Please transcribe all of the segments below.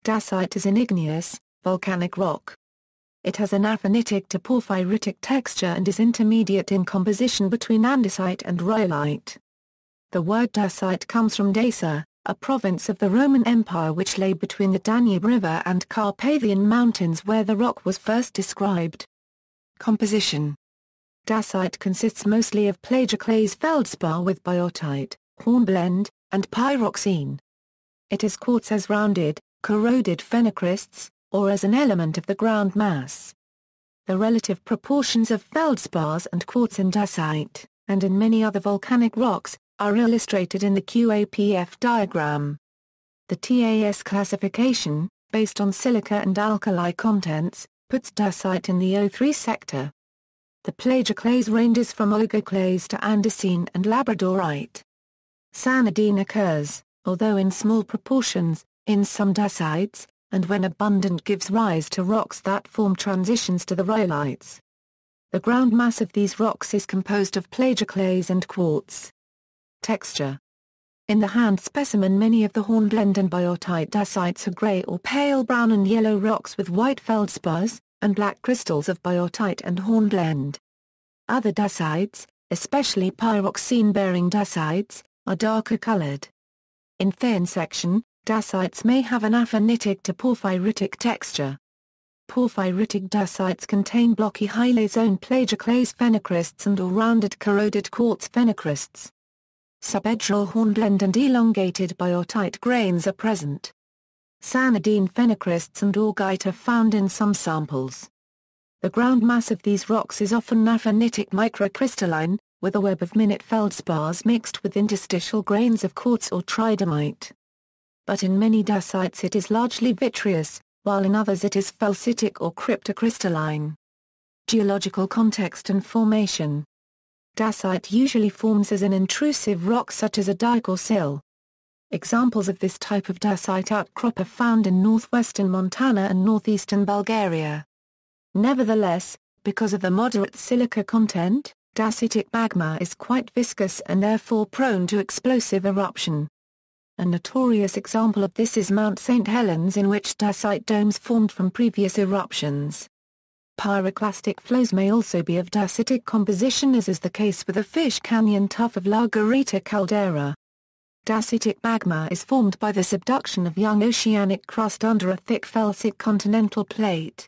Dacite is an igneous, volcanic rock. It has an aphanitic to porphyritic texture and is intermediate in composition between andesite and rhyolite. The word Dacite comes from Dacia, a province of the Roman Empire which lay between the Danube River and Carpathian mountains where the rock was first described. Composition: Dacite consists mostly of plagioclase feldspar with biotite, hornblende, and pyroxene. It is quartz as rounded, corroded phenocrysts, or as an element of the ground mass. The relative proportions of feldspars and quartz in dacite, and in many other volcanic rocks, are illustrated in the QAPF diagram. The TAS classification, based on silica and alkali contents, puts dacite in the O3 sector. The plagioclase ranges from oligoclase to andesine and labradorite. Sanidine occurs, although in small proportions, in some dacites, and when abundant gives rise to rocks that form transitions to the rhyolites. The ground mass of these rocks is composed of plagioclase and quartz. Texture: in the hand specimen many of the hornblende and biotite dacites are grey or pale brown and yellow rocks with white feldspars, and black crystals of biotite and hornblende. Other dacites, especially pyroxene-bearing dacites, are darker colored. In thin section, dacites may have an aphanitic to porphyritic texture. Porphyritic dacites contain blocky highly zoned plagioclase phenocrysts and/or rounded corroded quartz phenocrysts. Subhedral hornblende and elongated biotite grains are present. Sanidine phenocrysts and augite are found in some samples. The ground mass of these rocks is often aphanitic microcrystalline, with a web of minute feldspars mixed with interstitial grains of quartz or tridymite. But in many dacites it is largely vitreous, while in others it is felsitic or cryptocrystalline. Geological context and formation: dacite usually forms as an intrusive rock such as a dike or sill. Examples of this type of dacite outcrop are found in northwestern Montana and northeastern Bulgaria. Nevertheless, because of the moderate silica content, dacitic magma is quite viscous and therefore prone to explosive eruption. A notorious example of this is Mount St. Helens, in which dacite domes formed from previous eruptions. Pyroclastic flows may also be of dacitic composition, as is the case with the Fish Canyon tuff of La Garita caldera. Dacitic magma is formed by the subduction of young oceanic crust under a thick felsic continental plate.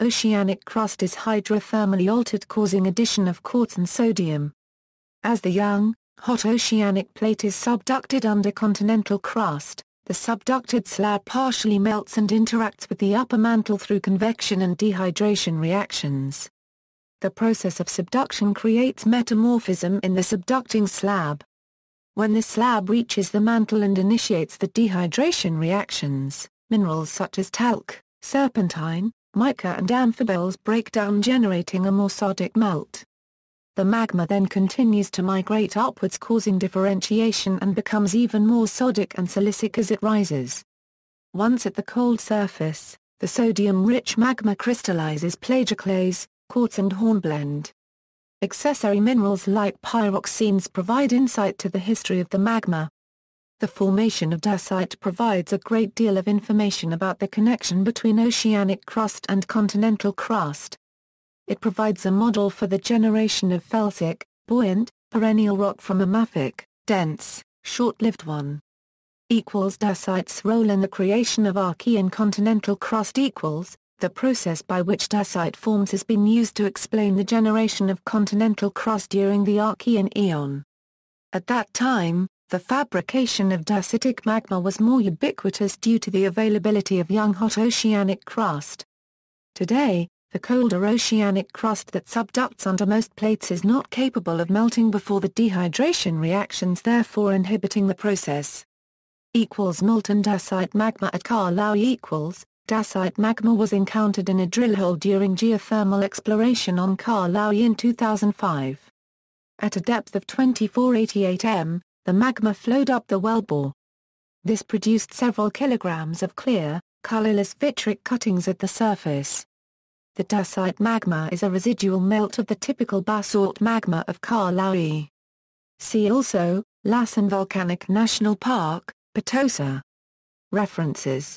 Oceanic crust is hydrothermally altered, causing addition of quartz and sodium. As the young, hot oceanic plate is subducted under continental crust, the subducted slab partially melts and interacts with the upper mantle through convection and dehydration reactions. The process of subduction creates metamorphism in the subducting slab. When the slab reaches the mantle and initiates the dehydration reactions, minerals such as talc, serpentine, mica and amphiboles break down, generating a more sodic melt. The magma then continues to migrate upwards, causing differentiation, and becomes even more sodic and silicic as it rises. Once at the cold surface, the sodium-rich magma crystallizes plagioclase, quartz and hornblende. Accessory minerals like pyroxenes provide insight to the history of the magma. The formation of dacite provides a great deal of information about the connection between oceanic crust and continental crust. It provides a model for the generation of felsic, buoyant, perennial rock from a mafic, dense, short-lived one. Dacite's role in the creation of Archean continental crust. The process by which dacite forms has been used to explain the generation of continental crust during the Archean eon. At that time, the fabrication of dacitic magma was more ubiquitous due to the availability of young hot oceanic crust. Today, the colder oceanic crust that subducts under most plates is not capable of melting before the dehydration reactions, therefore inhibiting the process. Molten dacite magma at Carlaui. Dacite magma was encountered in a drill hole during geothermal exploration on Carlaui in 2005. At a depth of 2488 m, the magma flowed up the wellbore. This produced several kilograms of clear, colorless vitric cuttings at the surface. The dacite magma is a residual melt of the typical basalt magma of Carlaui. See also, Lassen Volcanic National Park, Potosa. References